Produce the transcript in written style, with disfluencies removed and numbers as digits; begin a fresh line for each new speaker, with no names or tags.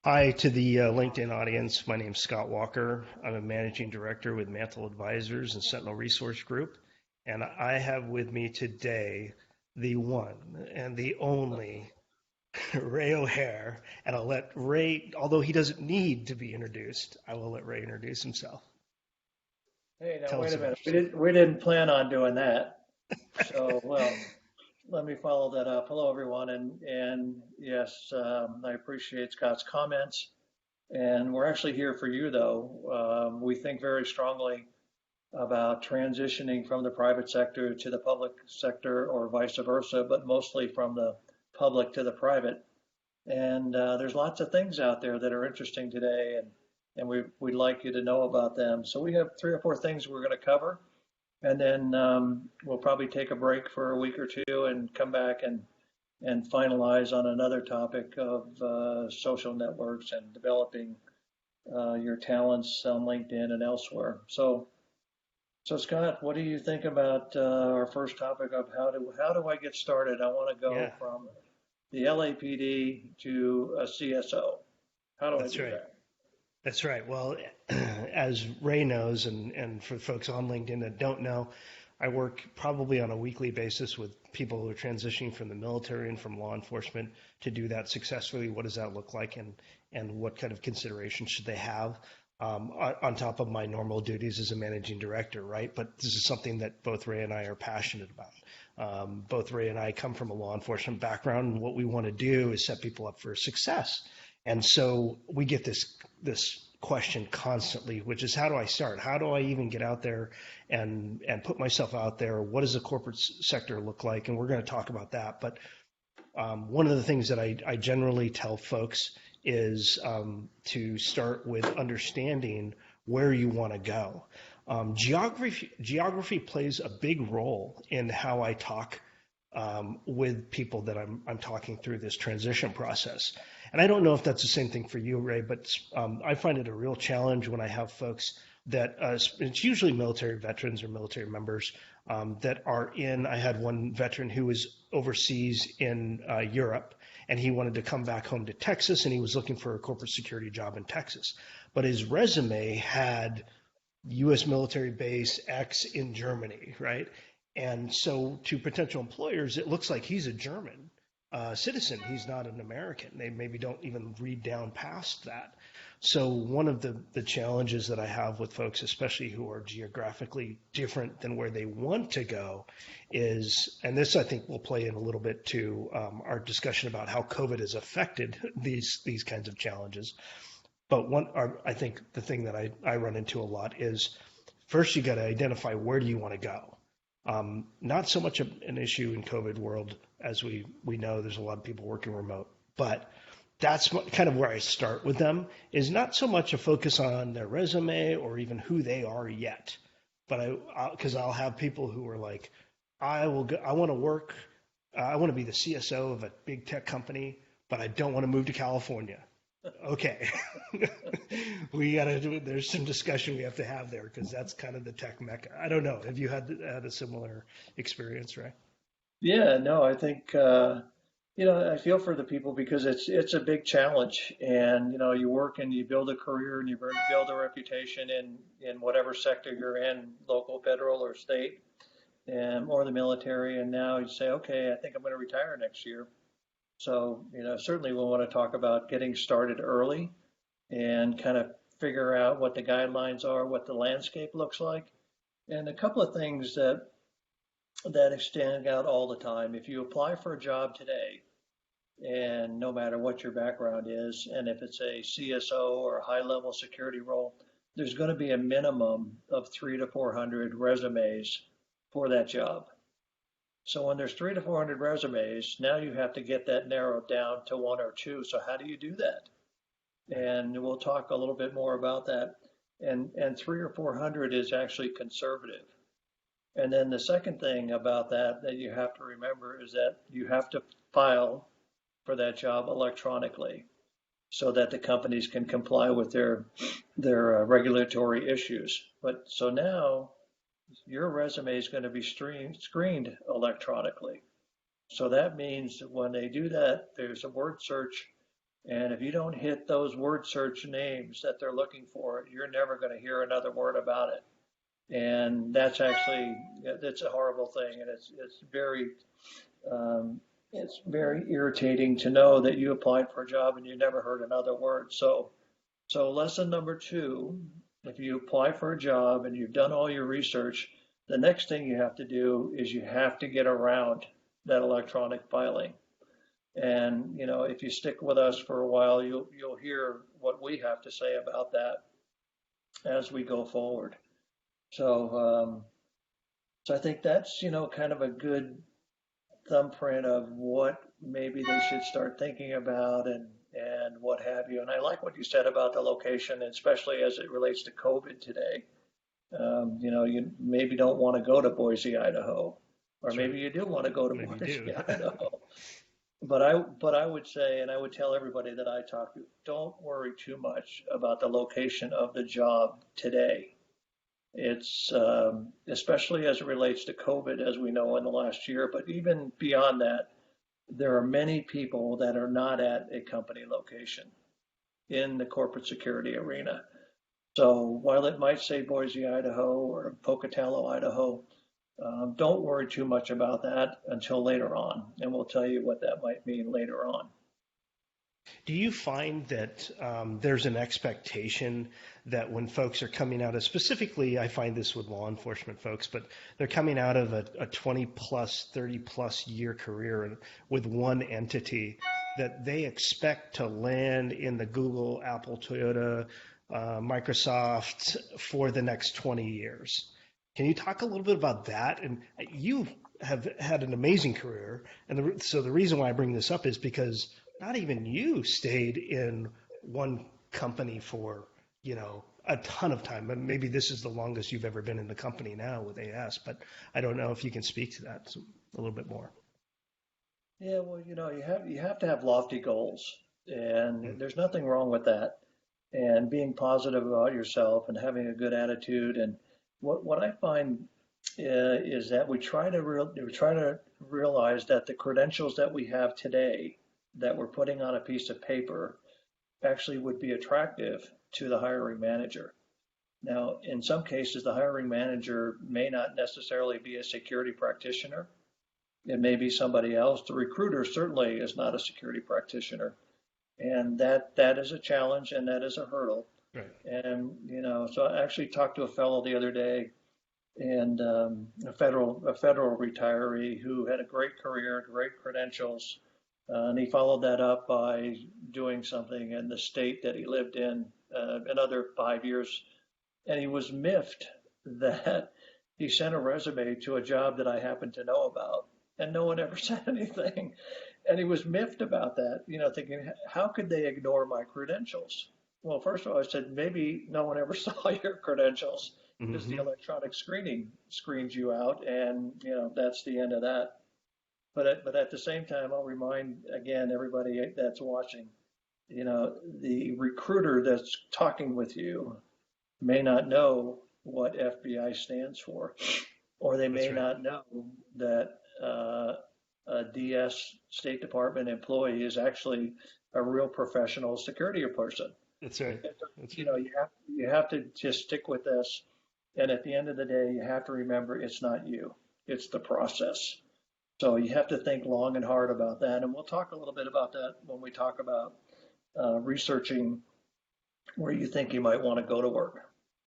Hi to the LinkedIn audience. My name's Scot Walker. I'm a managing director with Mantle Advisors and Sentinel Resource Group. And I have with me today the one and the only Ray O'Hare. And I'll let Ray, although he doesn't need to be introduced, I will let Ray introduce himself.
Hey, now
Tell
wait
us
a
about
minute. We
yourself.
didn't plan on doing that. So, well, let me follow that up. Hello, everyone, and yes, I appreciate Scott's comments, and we're actually here for you, though. We think very strongly about transitioning from the private sector to the public sector, or vice versa, but mostly from the public to the private. And there's lots of things out there that are interesting today, and we'd like you to know about them. So we have three or four things we're going to cover. And then we'll probably take a break for a week or two and come back and finalize on another topic of social networks and developing your talents on LinkedIn and elsewhere. So Scott, what do you think about our first topic of how do I get started? I want to go
Yeah,
from the LAPD to a CSO. How do I
that's
do
right.
that?
That's right. Well, as Ray knows, and for folks on LinkedIn that don't know, I work probably on a weekly basis with people who are transitioning from the military and from law enforcement to do that successfully. What does that look like, and what kind of considerations should they have on top of my normal duties as a managing director, right? But this is something that both Ray and I are passionate about. Both Ray and I come from a law enforcement background, and what we want to do is set people up for success. And so we get this question constantly, which is how do I start? How do I even get out there and put myself out there? What does the corporate sector look like? And we're going to talk about that. But one of the things that I generally tell folks is to start with understanding where you want to go. Geography plays a big role in how I talk with people that I'm talking through this transition process. And I don't know if that's the same thing for you, Ray, but I find it a real challenge when I have folks that it's usually military veterans or military members that are in. I had one veteran who was overseas in Europe, and he wanted to come back home to Texas, and he was looking for a corporate security job in Texas. But his resume had U.S. military base X in Germany, right? And so to potential employers, it looks like he's a German citizen. He's not an American. They maybe don't even read down past that. So one of the challenges that I have with folks, especially who are geographically different than where they want to go, is, and this I think will play in a little bit to our discussion about how COVID has affected these kinds of challenges. But I think the thing that I run into a lot is first you got to identify where do you want to go. Not so much an issue in COVID world, as we know there's a lot of people working remote, but that's kind of where I start with them, is not so much a focus on their resume or even who they are yet, but because I'll have people who are like, I will go, I want to work, I want to be the CSO of a big tech company, but I don't want to move to California. Okay. We gotta do it. There's some discussion we have to have there because that's kind of the tech mecca. I don't know. Have you had a similar experience, right?
Yeah, no, I think I feel for the people because it's a big challenge, and you work and you build a career and you build a reputation in whatever sector you're in, local, federal, or state, and or the military, and now you say, okay, I think I'm going to retire next year. So certainly we want to talk about getting started early and kind of figure out what the guidelines are, what the landscape looks like, and a couple of things that stand out all the time. If you apply for a job today, and no matter what your background is, and if it's a CSO or a high level security role, there's going to be a minimum of 300 to 400 resumes for that job. So when there's 300 to 400 resumes, now you have to get that narrowed down to one or two. So how do you do that?
Right.
And we'll talk a little bit more about that. And 300 or 400 is actually conservative. And then the second thing about that you have to remember is that you have to file for that job electronically so that the companies can comply with their regulatory issues. But so now your resume is going to be screened electronically. So that means that when they do that, there's a word search And if you don't hit those word search names that they're looking for, you're never going to hear another word about it. And that's a horrible thing, and um, it's very irritating to know that you applied for a job and you never heard another word. So lesson number two, if you apply for a job and you've done all your research, the next thing you have to do is you have to get around that electronic filing. And if you stick with us for a while, you'll hear what we have to say about that as we go forward. So, I think that's kind of a good thumbprint of what maybe they should start thinking about and what have you. And I like what you said about the location, especially as it relates to COVID today. You maybe don't want to go to Boise, Idaho, or
That's right.
maybe you do want to go to
Maybe
Boise,
do.
Idaho. But I would say, and I would tell everybody that I talk to, don't worry too much about the location of the job today. It's especially as it relates to COVID, as we know in the last year, but even beyond that, there are many people that are not at a company location in the corporate security arena. So while it might say Boise, Idaho or Pocatello, Idaho, don't worry too much about that until later on, and we'll tell you what that might mean later on.
Do you find that there's an expectation that when folks are coming out of, specifically, I find this with law enforcement folks, but they're coming out of a 20 plus, 30 plus year career with one entity, that they expect to land in the Google, Apple, Toyota, Microsoft for the next 20 years? Can you talk a little bit about that? And you have had an amazing career. And so the reason why I bring this up is because not even you stayed in one company for, a ton of time. But maybe this is the longest you've ever been in the company now with AS, but I don't know if you can speak to that a little bit more.
Yeah, well, you have to have lofty goals,
Mm.
and there's nothing wrong with that. And being positive about yourself and having a good attitude. And what I find is that we try to realize that the credentials that we have today that we're putting on a piece of paper actually would be attractive to the hiring manager. Now, in some cases, the hiring manager may not necessarily be a security practitioner. It may be somebody else. The recruiter certainly is not a security practitioner, and that is a challenge and that is a hurdle.
Right.
And so I actually talked to a fellow the other day, and a federal retiree who had a great career, great credentials, and he followed that up by doing something in the state that he lived in another 5 years, and he was miffed that he sent a resume to a job that I happened to know about, and no one ever said anything. And he was miffed about that, thinking, how could they ignore my credentials? Well, first of all, I said, maybe no one ever saw your credentials because the
Mm-hmm.
electronic screening screens you out, and that's the end of that. But at the same time, I'll remind again everybody that's watching, the recruiter that's talking with you may not know what FBI stands for, or they
That's
may
right.
not know that a DS State Department employee is actually a real professional security person.
That's right. That's
You
right.
know, you have to just stick with this, and at the end of the day, you have to remember it's not you, it's the process. So you have to think long and hard about that, and we'll talk a little bit about that when we talk about researching where you think you might want to go to work.